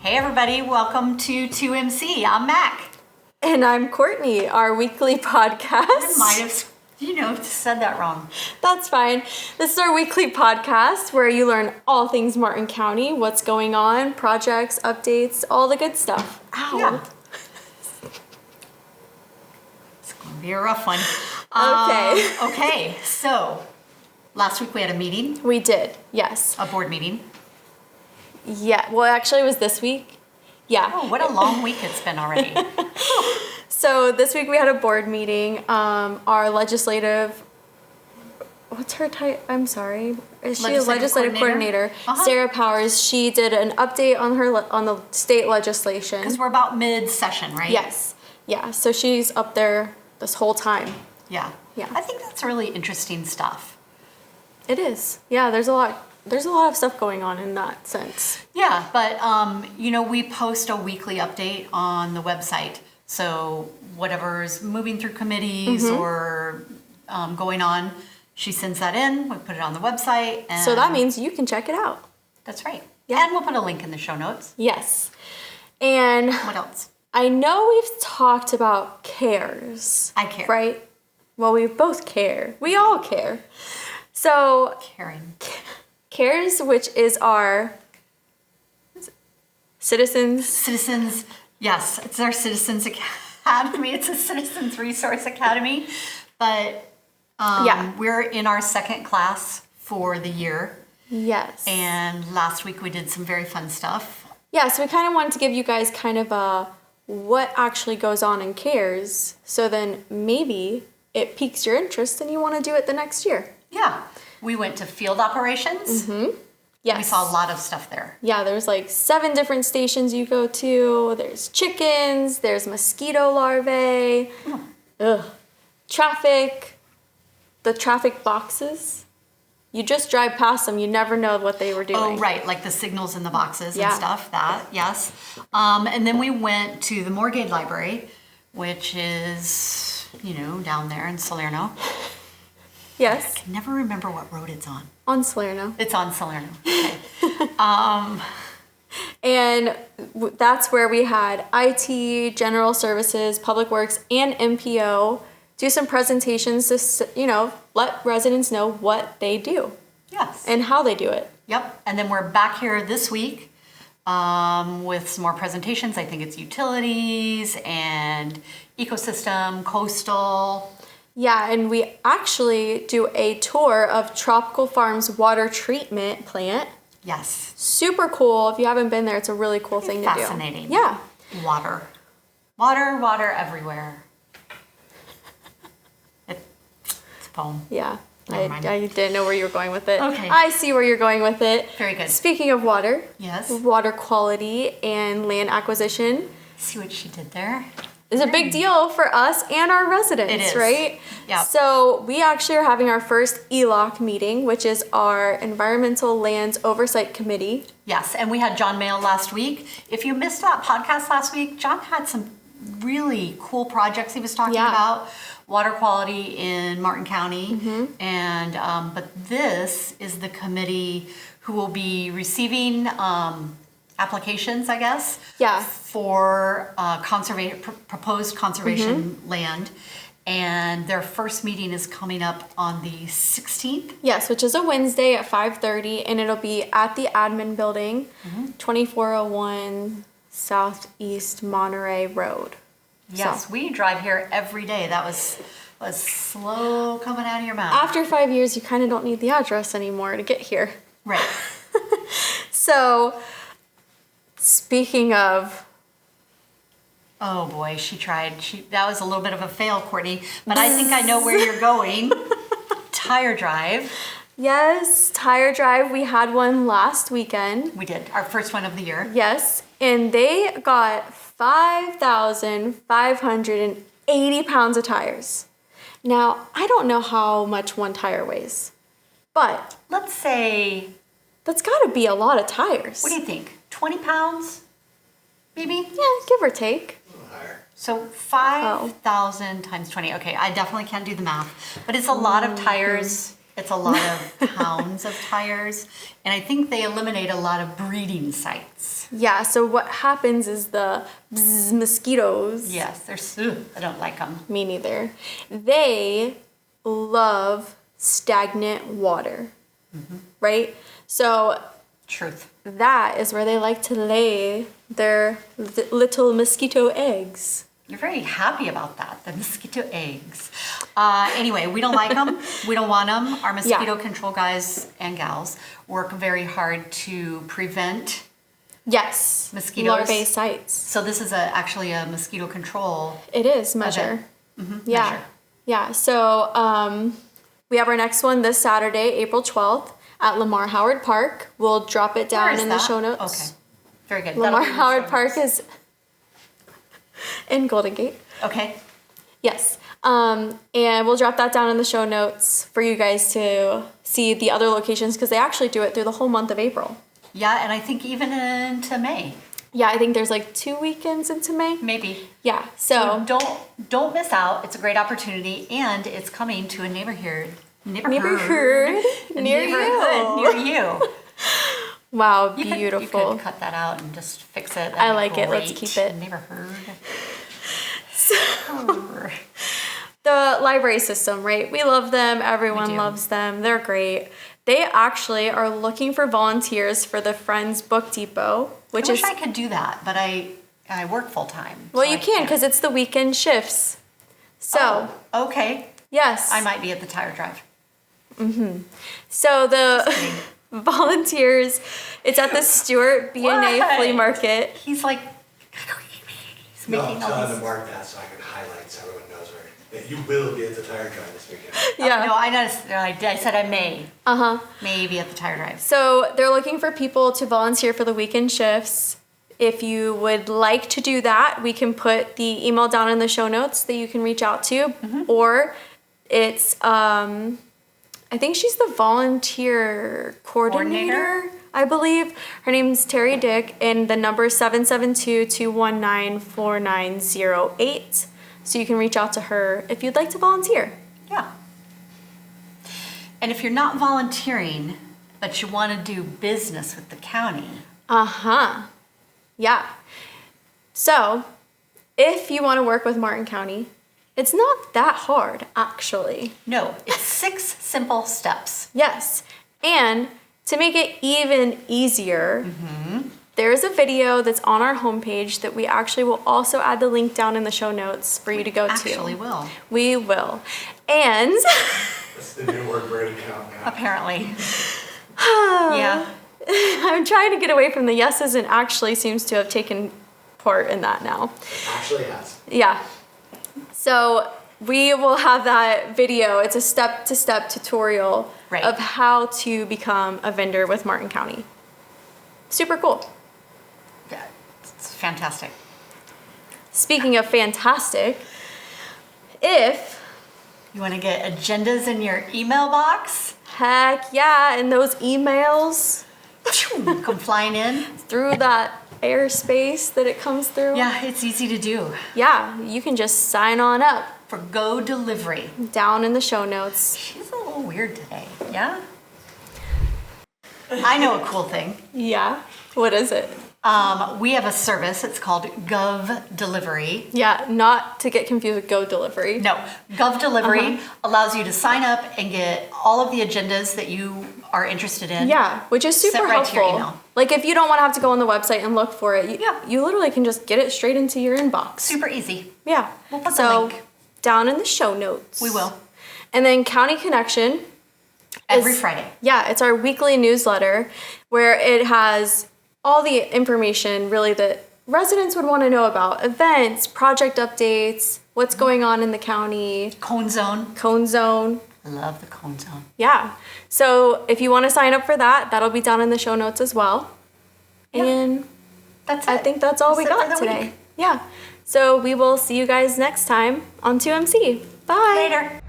Hey everybody, welcome to 2MC. I'm MAK. And I'm Courtney, our weekly podcast. I might have, said that wrong. That's fine. This is our weekly podcast where you learn all things Martin County, what's going on, projects, updates, all the good stuff. Ow. Yeah. It's going to be a rough one. Okay, so last week we had a meeting. We did, yes. A board meeting. Yeah, well, actually, it was this week. Yeah. Oh, what a long week it's been already. So this week we had a board meeting. Our legislative, what's her title? I'm sorry. Is she a legislative coordinator? Uh-huh. Sarah Powers. She did an update on the state legislation. Because we're about mid-session, right? Yes. Yeah. So she's up there this whole time. Yeah. Yeah. I think that's really interesting stuff. It is. Yeah. There's a lot of stuff going on in that sense. Yeah, but we post a weekly update on the website. So whatever's moving through committees or going on, she sends that in. We put it on the website. And so that means you can check it out. That's right. Yeah. And we'll put a link in the show notes. Yes. And what else? I know we've talked about cares. I care. Right? Well, we both care. We all care. So Caring. CARES, which is our Citizens, yes, it's our Citizens Academy. It's a Citizens Resource Academy. But we're in our second class for the year. Yes. And last week we did some very fun stuff. Yeah, so we kind of wanted to give you guys kind of a what actually goes on in CARES, so then maybe it piques your interest and you want to do it the next year. Yeah. We went to field operations. Mm-hmm. Yes. We saw a lot of stuff there. Yeah, there's like 7 different stations you go to. There's chickens. There's mosquito larvae. Ugh. Traffic. The traffic boxes. You just drive past them. You never know what they were doing. Oh, right. Like the signals in the boxes Yeah. and stuff. That, yes. And then we went to the Morgade Library, which is, down there in Salerno. Yes. I can never remember what road it's on. On Salerno. It's on Salerno. Okay. And that's where we had IT, General Services, Public Works, and MPO do some presentations to, let residents know what they do. Yes. And how they do it. Yep. And then we're back here this week with some more presentations. I think it's utilities and ecosystem, coastal. Yeah, and we actually do a tour of Tropical Farms water treatment plant. Yes. Super cool. If you haven't been there, it's a really cool thing to do. Fascinating. Yeah. Water. Water everywhere. It's a poem. Yeah. Never mind. I didn't know where you were going with it. Okay. I see where you're going with it. Very good. Speaking of water. Yes. Water quality and land acquisition. See what she did there? Is a big deal for us and our residents, It is. right? Yeah. So we actually are having our first ELOC meeting, which is our Environmental Lands Oversight Committee. Yes, and we had John Mayle last week. If you missed that podcast last week, John had some really cool projects he was talking about. Water quality in Martin County. And but this is the committee who will be receiving applications, I guess, for proposed conservation land. And their first meeting is coming up on the 16th. Yes, which is a Wednesday at 5:30, and it'll be at the admin building, 2401 Southeast Monterey Road. Yes, we drive here every day. That was slow coming out of your mouth. After 5 years, you kind of don't need the address anymore to get here. Right. So, speaking of... Oh boy, she tried. That was a little bit of a fail, Courtney. But I think I know where you're going. Tire drive. Yes, tire drive. We had one last weekend. We did. Our first one of the year. Yes, and they got 5,580 pounds of tires. Now, I don't know how much one tire weighs, but... Let's say... That's got to be a lot of tires. What do you think? 20 pounds? Maybe? Yeah, give or take. So 5,000 times 20. Okay, I definitely can't do the math. But it's a lot of tires It's a lot of pounds of tires, and I think they eliminate a lot of breeding sites. Yeah, so what happens is the mosquitoes. Yes, I don't like them. Me neither. They love stagnant water, right? So Truth. that is where they like to lay their little mosquito eggs. You're very happy about that, the mosquito eggs. Anyway, we don't like them. We don't want them. Our mosquito control guys and gals work very hard to prevent mosquitoes. Larvae sites. So this is actually a mosquito control. It is measure. Yeah. Measure. Yeah. So we have our next one this Saturday, April 12th at Lamar Howard Park. We'll drop it down in the show notes. Okay. Very good. Lamar Howard Park is in Golden Gate. Okay. Yes. And we'll drop that down in the show notes for you guys to see the other locations because they actually do it through the whole month of April. Yeah, and I think even into May. Yeah, I think there's like 2 weekends into May. Maybe. Yeah. So don't miss out. It's a great opportunity, and it's coming to a neighborhood near you. Wow, You beautiful. could cut that out and just fix it. I like it. Let's keep it. Neighborhood. The library system, right? We love them. Everyone loves them. They're great. They actually are looking for volunteers for the Friends Book Depot, which I wish I could do that, but I work full time. Well, you can because it's the weekend shifts. So, okay. yes. I might be at the tire drive. So the volunteers, it's at the Stuart B&A flea market. He's like, he's making I'm all telling these. to mark that so I can highlight so everyone knows where. That you will be at the tire drive this weekend. Yeah. No, I said I may. May be at the tire drive. So they're looking for people to volunteer for the weekend shifts. If you would like to do that, we can put the email down in the show notes that you can reach out to. Or it's, I think she's the volunteer coordinator, I believe. Her name's tdick, and the number is 772-219-4908. So you can reach out to her if you'd like to volunteer. Yeah. And if you're not volunteering, but you want to do business with the county. Yeah. So, if you want to work with Martin County, it's not that hard, actually. No, it's 6 simple steps. Yes. And to make it even easier, there's a video that's on our homepage that we actually will also add the link down in the show notes for you to go to. Actually will. We will. And That's the new word we're gonna count now. Apparently. Yeah. I'm trying to get away from the yeses and actually seems to have taken part in that now. Actually, yes. Yeah. So we will have that video. It's a step-to-step tutorial of how to become a vendor with Martin County. Super cool. Yeah, it's fantastic. Speaking of fantastic, if you want to get agendas in your email box, heck yeah, and those emails come flying in through that airspace that it comes through. Yeah, it's easy to do. Yeah, you can just sign on up for Gov Delivery. Down in the show notes. She's a little weird today. Yeah? I know a cool thing. Yeah? What is it? We have a service. It's called Gov Delivery. Yeah, not to get confused with Go Delivery. No, Gov Delivery allows you to sign up and get all of the agendas that you are interested in. Yeah, which is super Sent right to your helpful. email. Like if you don't want to have to go on the website and look for it, you literally can just get it straight into your inbox. Super easy. Yeah. We'll put the link down in the show notes. We will. And then County Connection. Every Friday. Yeah, it's our weekly newsletter where it has all the information really that residents would want to know about. Events, project updates, what's going on in the county. Cone Zone. Cone Zone. I love the Cone Zone. Yeah. So if you want to sign up for that, that'll be down in the show notes as well. Yep. And that's it. I think that's all we got today. Week. Yeah. So we will see you guys next time on 2MC. Bye. Later.